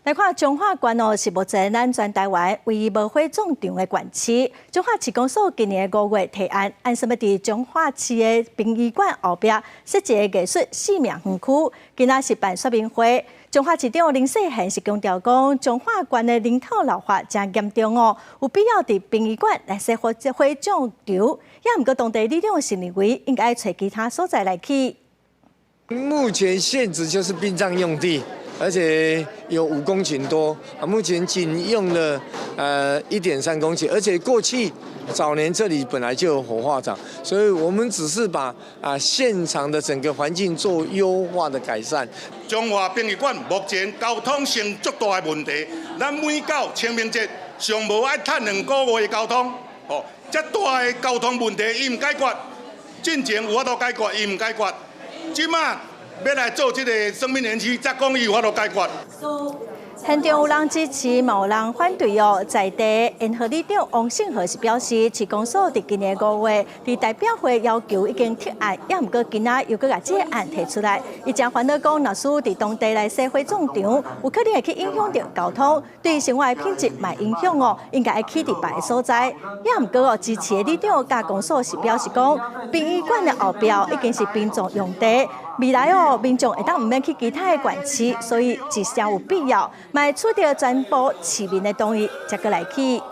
来看彰化县哦，是目前咱全台湾唯一无火葬场的县市。彰化市公所今年5月提案，按什么伫彰化市的殡仪馆后壁设一个艺术生命园区，今仔是办说明会。彰化市长林世贤是强调讲，彰化县的人口老化真严重哦，有必要伫殡仪馆来设火葬场。也毋过当地力量是认为应该找其他所在来起。目前现址就是殡葬用地。 而且有5公顷多，目前仅用了1.3公顷，而且过去早年这里本来就有火化场，所以我们只是把现场的整个环境做优化的改善。彰化殡仪馆目前交通成足大的问题，咱每到清明节上无爱趁2个月的交通，这大的交通问题伊唔解决，进前有法度解决，伊唔解决，即马。 要来做这个生命园区，才讲伊有法度解决。现场有人支持，嘛有人反对哦。在地联合里长王信和是表示，市公所伫今年5月伫代表会要求已经提案，也毋过今仔又搁把这个案提出来。伊正烦恼讲，若是伫当地来设火葬场，有可能会去影响到交通，对生活品质嘛影响哦。应该去伫别个所在。也毋过哦，支持的里长甲公所是表示讲，殡仪馆的后壁已经是殡葬用地。 未来哦，民众会当唔免去其他的县市，所以至少有必要，卖取得全部市民的同意，才过来起。